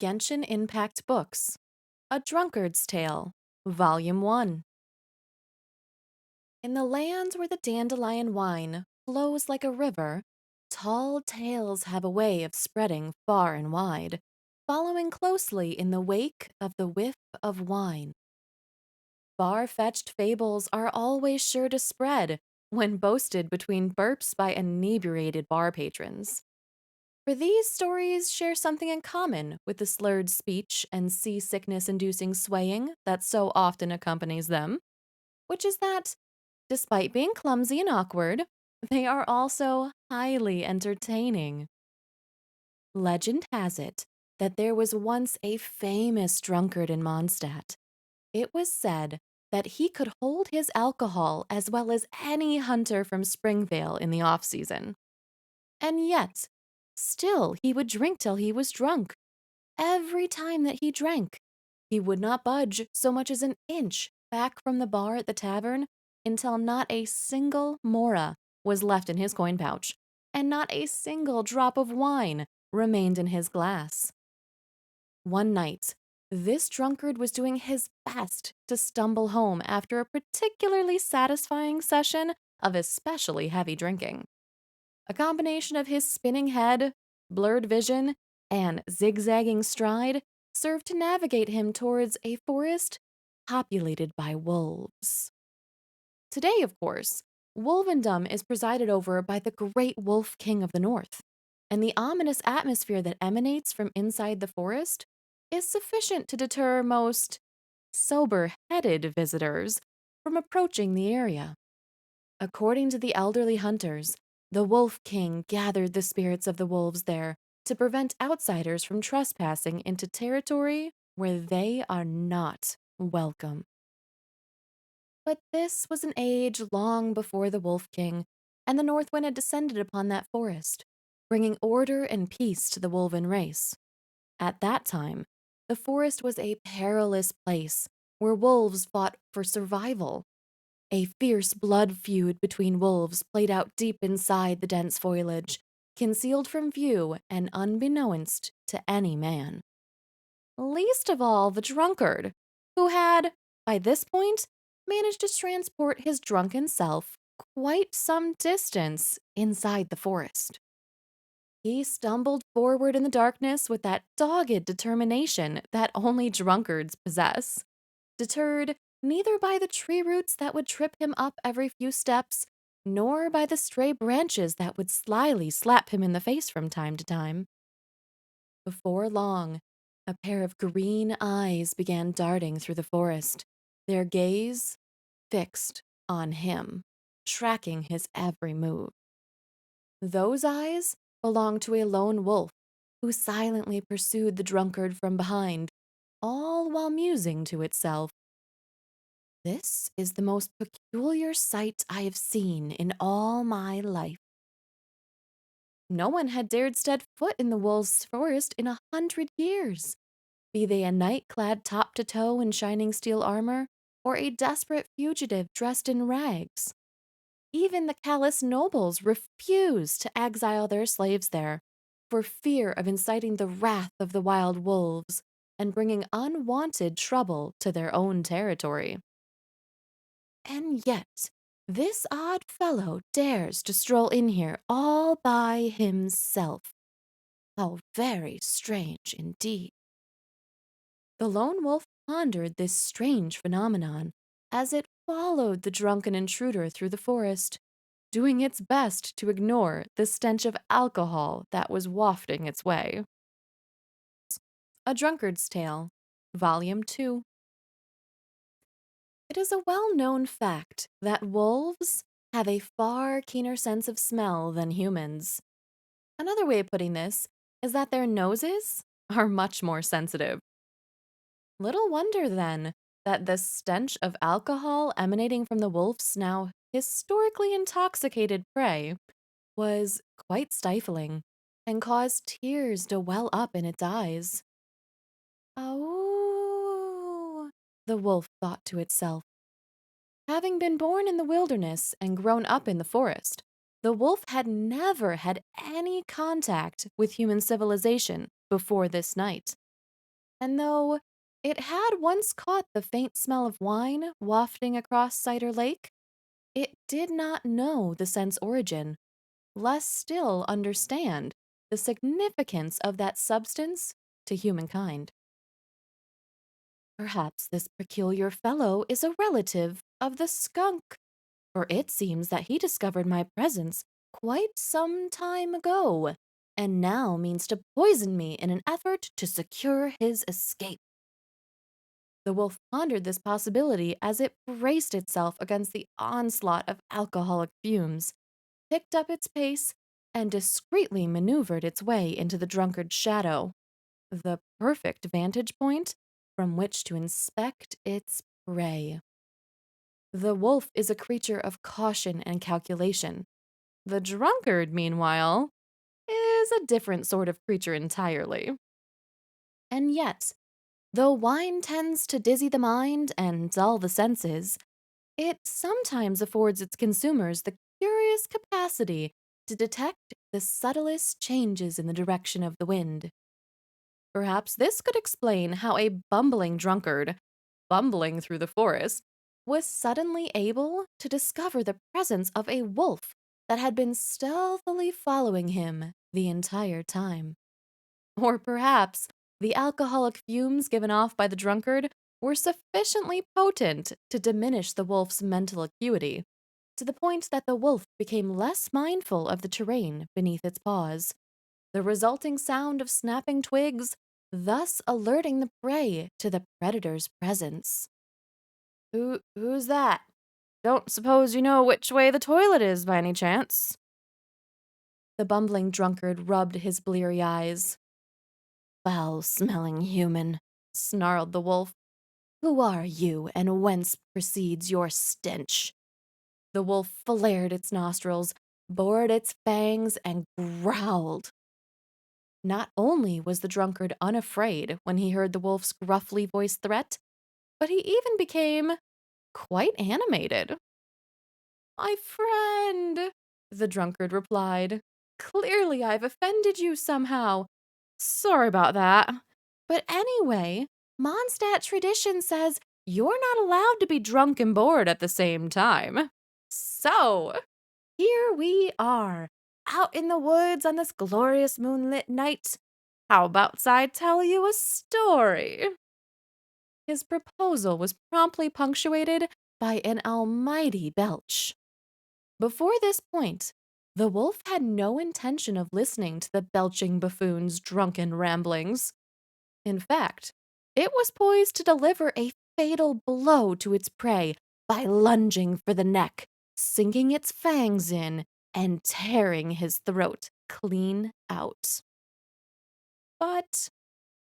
Genshin Impact Books, A Drunkard's Tale, Volume 1. In the lands where the dandelion wine flows like a river, tall tales have a way of spreading far and wide, following closely in the wake of the whiff of wine. Far-fetched fables are always sure to spread when boasted between burps by inebriated bar patrons. For these stories share something in common with the slurred speech and seasickness-inducing swaying that so often accompanies them, which is that, despite being clumsy and awkward, they are also highly entertaining. Legend has it that there was once a famous drunkard in Mondstadt. It was said that he could hold his alcohol as well as any hunter from Springvale in the off-season. And yet, still he would drink till he was drunk. Every time that he drank, he would not budge so much as an inch back from the bar at the tavern until not a single mora was left in his coin pouch, and not a single drop of wine remained in his glass. One night, this drunkard was doing his best to stumble home after a particularly satisfying session of especially heavy drinking. A combination of his spinning head, blurred vision, and zigzagging stride served to navigate him towards a forest populated by wolves. Today, of course, wolvendom is presided over by the great wolf king of the north, and the ominous atmosphere that emanates from inside the forest is sufficient to deter most sober-headed visitors from approaching the area. According to the elderly hunters, the Wolf King gathered the spirits of the wolves there to prevent outsiders from trespassing into territory where they are not welcome. But this was an age long before the Wolf King, and the Northwind had descended upon that forest, bringing order and peace to the wolven race. At that time, the forest was a perilous place where wolves fought for survival. A fierce blood feud between wolves played out deep inside the dense foliage, concealed from view and unbeknownst to any man. Least of all the drunkard, who had, by this point, managed to transport his drunken self quite some distance inside the forest. He stumbled forward in the darkness with that dogged determination that only drunkards possess, deterred neither by the tree roots that would trip him up every few steps, nor by the stray branches that would slyly slap him in the face from time to time. Before long, a pair of green eyes began darting through the forest, their gaze fixed on him, tracking his every move. Those eyes belonged to a lone wolf who silently pursued the drunkard from behind, all while musing to itself, "This is the most peculiar sight I have seen in all my life." No one had dared set foot in the wolves' forest in 100 years, be they a knight clad top to toe in shining steel armor, or a desperate fugitive dressed in rags. Even the callous nobles refused to exile their slaves there, for fear of inciting the wrath of the wild wolves and bringing unwanted trouble to their own territory. And yet, this odd fellow dares to stroll in here all by himself. How very strange indeed. The lone wolf pondered this strange phenomenon as it followed the drunken intruder through the forest, doing its best to ignore the stench of alcohol that was wafting its way. A Drunkard's Tale, Volume 2. It is a well-known fact that wolves have a far keener sense of smell than humans. Another way of putting this is that their noses are much more sensitive. Little wonder, then, that the stench of alcohol emanating from the wolf's now historically intoxicated prey was quite stifling and caused tears to well up in its eyes. "Oh," the wolf thought to itself. Having been born in the wilderness and grown up in the forest, the wolf had never had any contact with human civilization before this night. And though it had once caught the faint smell of wine wafting across Cider Lake, it did not know the scent's origin, less still understand the significance of that substance to humankind. Perhaps this peculiar fellow is a relative of the skunk, for it seems that he discovered my presence quite some time ago, and now means to poison me in an effort to secure his escape. The wolf pondered this possibility as it braced itself against the onslaught of alcoholic fumes, picked up its pace, and discreetly maneuvered its way into the drunkard's shadow, the perfect vantage point from which to inspect its prey. The wolf is a creature of caution and calculation. The drunkard, meanwhile, is a different sort of creature entirely. And yet, though wine tends to dizzy the mind and dull the senses, it sometimes affords its consumers the curious capacity to detect the subtlest changes in the direction of the wind. Perhaps this could explain how a bumbling drunkard, bumbling through the forest, was suddenly able to discover the presence of a wolf that had been stealthily following him the entire time. Or perhaps the alcoholic fumes given off by the drunkard were sufficiently potent to diminish the wolf's mental acuity, to the point that the wolf became less mindful of the terrain beneath its paws, the resulting sound of snapping twigs, thus alerting the prey to the predator's presence. Who's that? Don't suppose you know which way the toilet is by any chance? The bumbling drunkard rubbed his bleary eyes. Foul-smelling human, snarled the wolf. Who are you, and whence proceeds your stench? The wolf flared its nostrils, bored its fangs, and growled. Not only was the drunkard unafraid when he heard the wolf's gruffly voiced threat, but he even became quite animated. My friend, the drunkard replied. Clearly I've offended you somehow. Sorry about that. But anyway, Mondstadt tradition says you're not allowed to be drunk and bored at the same time. So, here we are, out in the woods on this glorious moonlit night. How about I tell you a story? His proposal was promptly punctuated by an almighty belch. Before this point, the wolf had no intention of listening to the belching buffoon's drunken ramblings. In fact, it was poised to deliver a fatal blow to its prey by lunging for the neck, sinking its fangs in, and tearing his throat clean out. But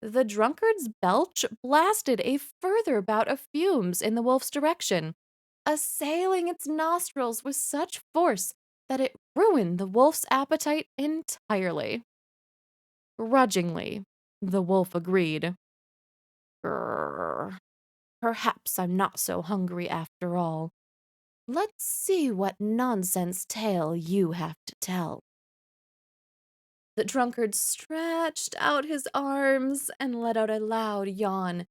the drunkard's belch blasted a further bout of fumes in the wolf's direction, assailing its nostrils with such force that it ruined the wolf's appetite entirely. Grudgingly, the wolf agreed. Grrr. Perhaps I'm not so hungry after all. Let's see what nonsense tale you have to tell. The drunkard stretched out his arms and let out a loud yawn,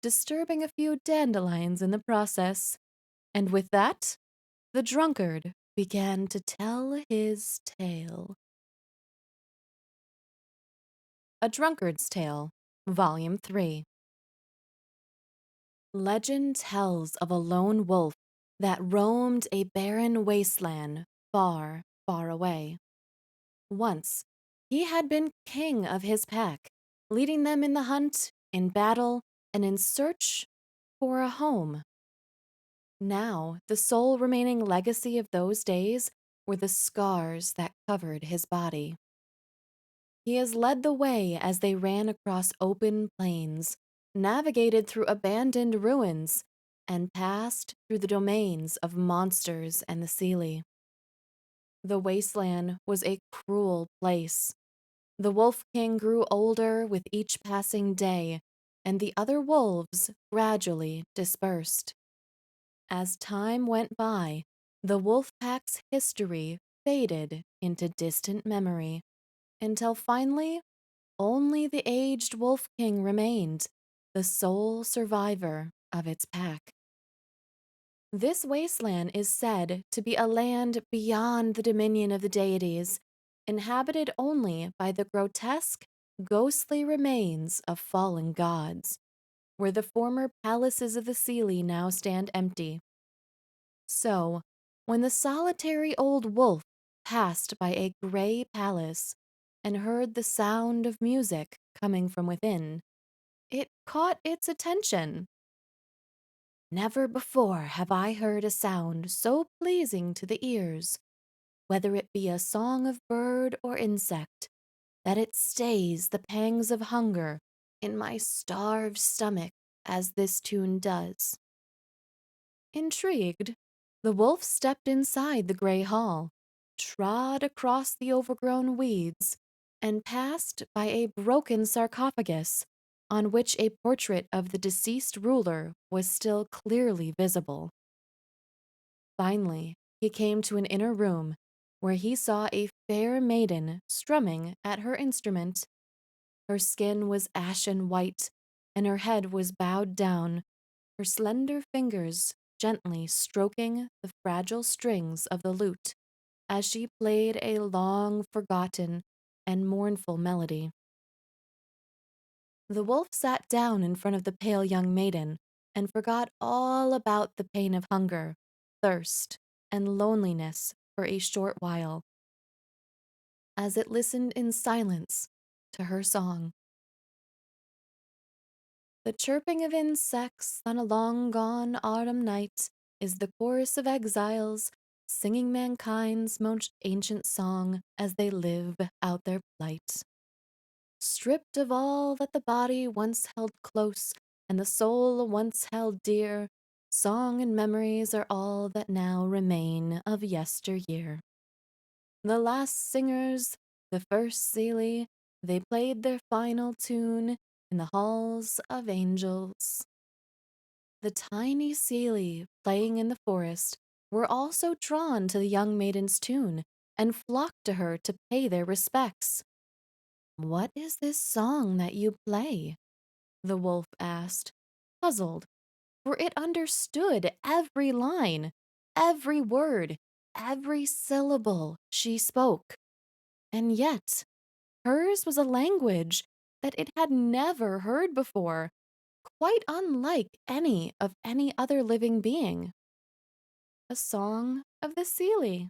disturbing a few dandelions in the process. And with that, the drunkard began to tell his tale. A Drunkard's Tale, Volume 3. Legend tells of a lone wolf that roamed a barren wasteland far, far away. Once, he had been king of his pack, leading them in the hunt, in battle, and in search for a home. Now, the sole remaining legacy of those days were the scars that covered his body. He has led the way as they ran across open plains, navigated through abandoned ruins, and passed through the domains of monsters and the Seelie. The wasteland was a cruel place. The Wolf King grew older with each passing day, and the other wolves gradually dispersed. As time went by, the wolf pack's history faded into distant memory, until finally only the aged Wolf King remained the sole survivor of its pack. This wasteland is said to be a land beyond the dominion of the deities, inhabited only by the grotesque, ghostly remains of fallen gods, where the former palaces of the Seelie now stand empty. So, when the solitary old wolf passed by a gray palace and heard the sound of music coming from within, it caught its attention. Never before have I heard a sound so pleasing to the ears, whether it be a song of bird or insect, that it stays the pangs of hunger in my starved stomach as this tune does. Intrigued, the wolf stepped inside the gray hall, trod across the overgrown weeds, and passed by a broken sarcophagus on which a portrait of the deceased ruler was still clearly visible. Finally, he came to an inner room where he saw a fair maiden strumming at her instrument. Her skin was ashen white, and her head was bowed down, her slender fingers gently stroking the fragile strings of the lute as she played a long forgotten and mournful melody. The wolf sat down in front of the pale young maiden and forgot all about the pain of hunger, thirst, and loneliness for a short while, as it listened in silence to her song. The chirping of insects on a long gone autumn night is the chorus of exiles singing mankind's most ancient song as they live out their plight. Stripped of all that the body once held close and the soul once held dear, song and memories are all that now remain of yesteryear. The last singers, the first Seelie, they played their final tune in the halls of angels. The tiny Seelie playing in the forest were also drawn to the young maiden's tune and flocked to her to pay their respects. "What is this song that you play?" the wolf asked, puzzled, for it understood every line, every word, every syllable she spoke. And yet, hers was a language that it had never heard before, quite unlike any other living being. "A song of the Seelie,"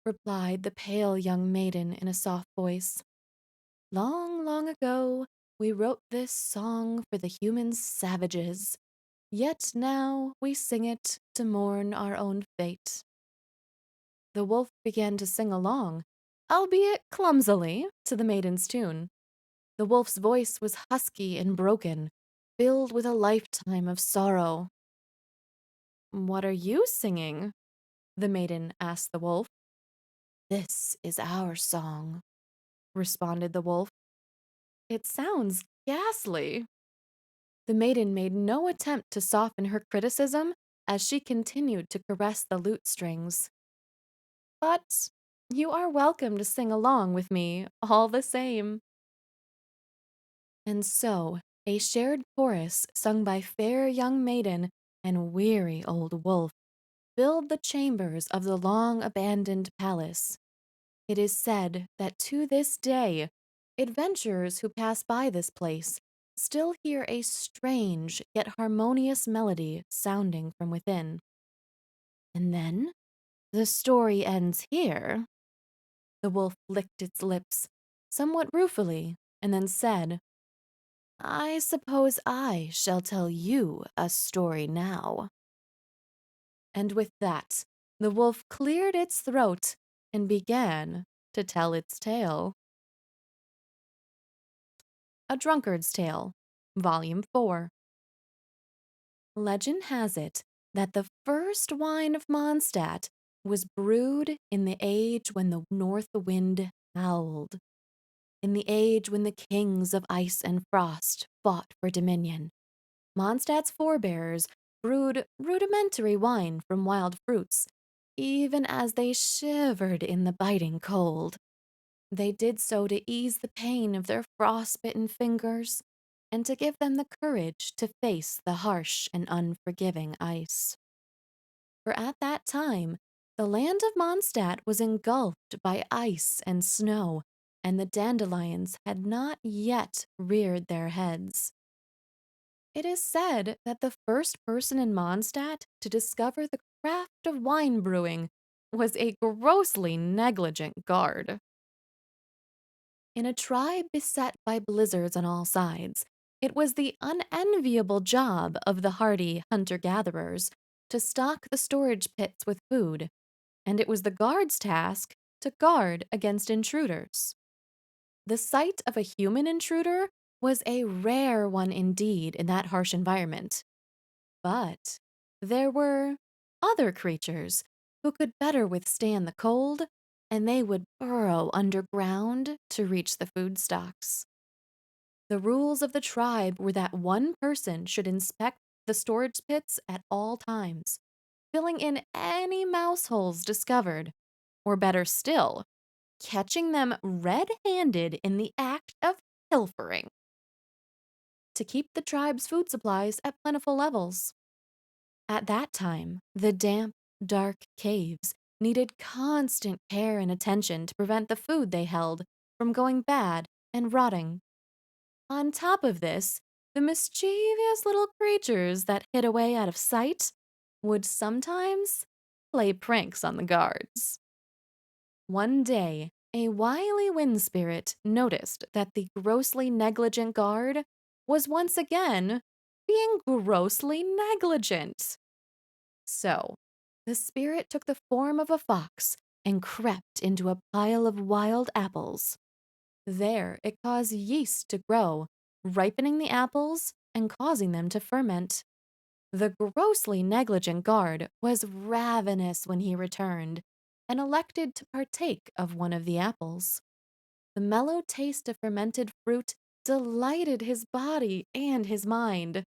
replied the pale young maiden in a soft voice. "Long, long ago, we wrote this song for the human savages, yet now we sing it to mourn our own fate." The wolf began to sing along, albeit clumsily, to the maiden's tune. The wolf's voice was husky and broken, filled with a lifetime of sorrow. "What are you singing?" the maiden asked the wolf. "This is our song," responded the wolf. "It sounds ghastly." The maiden made no attempt to soften her criticism as she continued to caress the lute strings. "But you are welcome to sing along with me all the same." And so, a shared chorus sung by fair young maiden and weary old wolf filled the chambers of the long abandoned palace. It is said that to this day, adventurers who pass by this place still hear a strange yet harmonious melody sounding from within. And then the story ends here. The wolf licked its lips, somewhat ruefully, and then said, "I suppose I shall tell you a story now." And with that, the wolf cleared its throat and began to tell its tale. A Drunkard's Tale, Volume 4. Legend has it that the first wine of Mondstadt was brewed in the age when the north wind howled, in the age when the kings of ice and frost fought for dominion. Mondstadt's forebears brewed rudimentary wine from wild fruits, even as they shivered in the biting cold. They did so to ease the pain of their frostbitten fingers and to give them the courage to face the harsh and unforgiving ice. For at that time, the land of Mondstadt was engulfed by ice and snow, and the dandelions had not yet reared their heads. It is said that the first person in Mondstadt to discover the craft of wine brewing was a grossly negligent guard. In a tribe beset by blizzards on all sides, it was the unenviable job of the hardy hunter gatherers to stock the storage pits with food, and it was the guard's task to guard against intruders. The sight of a human intruder was a rare one indeed in that harsh environment. But there were other creatures who could better withstand the cold, and they would burrow underground to reach the food stocks. The rules of the tribe were that one person should inspect the storage pits at all times, filling in any mouse holes discovered, or better still, catching them red handed in the act of pilfering, to keep the tribe's food supplies at plentiful levels. At that time, the damp, dark caves needed constant care and attention to prevent the food they held from going bad and rotting. On top of this, the mischievous little creatures that hid away out of sight would sometimes play pranks on the guards. One day, a wily wind spirit noticed that the grossly negligent guard was once again being grossly negligent. So, the spirit took the form of a fox and crept into a pile of wild apples. There, it caused yeast to grow, ripening the apples and causing them to ferment. The grossly negligent guard was ravenous when he returned and elected to partake of one of the apples. The mellow taste of fermented fruit delighted his body and his mind.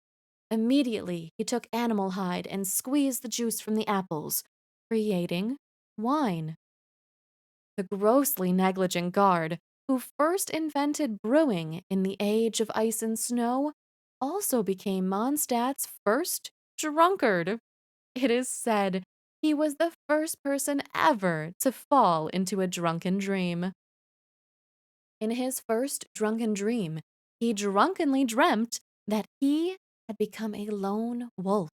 Immediately, he took animal hide and squeezed the juice from the apples, creating wine. The grossly negligent guard, who first invented brewing in the age of ice and snow, also became Mondstadt's first drunkard. It is said he was the first person ever to fall into a drunken dream. In his first drunken dream, he drunkenly dreamt that he had become a lone wolf.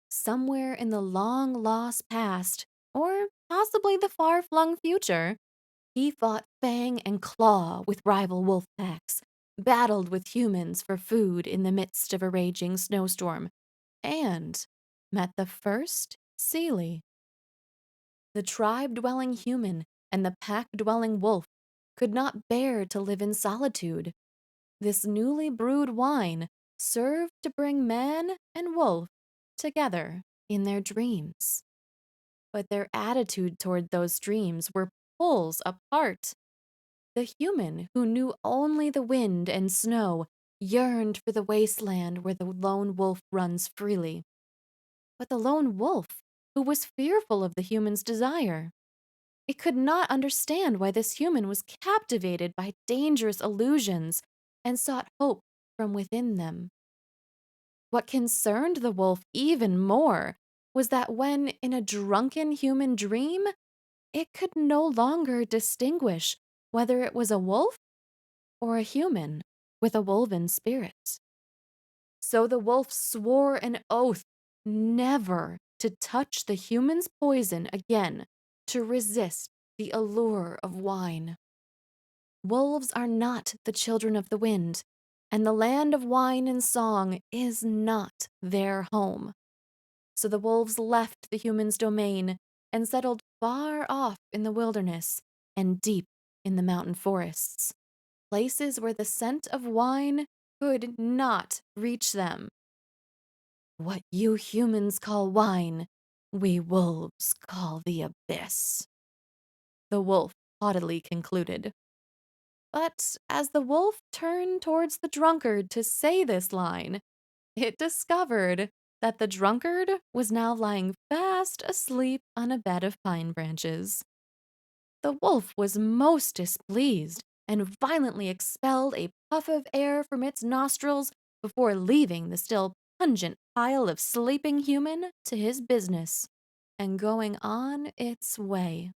Somewhere in the long lost past, or possibly the far flung future, he fought fang and claw with rival wolf packs, battled with humans for food in the midst of a raging snowstorm, and met the first Seelie. The tribe dwelling human and the pack dwelling wolf could not bear to live in solitude. This newly brewed wine served to bring man and wolf together in their dreams. But their attitude toward those dreams were poles apart. The human, who knew only the wind and snow, yearned for the wasteland where the lone wolf runs freely. But the lone wolf, who was fearful of the human's desire, it could not understand why this human was captivated by dangerous illusions and sought hope from within them. What concerned the wolf even more was that when in a drunken human dream, it could no longer distinguish whether it was a wolf or a human with a wolven spirit. So the wolf swore an oath never to touch the human's poison again, to resist the allure of wine. Wolves are not the children of the wind, and the land of wine and song is not their home. So the wolves left the human's domain and settled far off in the wilderness and deep in the mountain forests, places where the scent of wine could not reach them. What you humans call wine, we wolves call the abyss, the wolf haughtily concluded. But as the wolf turned towards the drunkard to say this line, it discovered that the drunkard was now lying fast asleep on a bed of pine branches. The wolf was most displeased and violently expelled a puff of air from its nostrils before leaving the still pungent pile of sleeping human to his business and going on its way.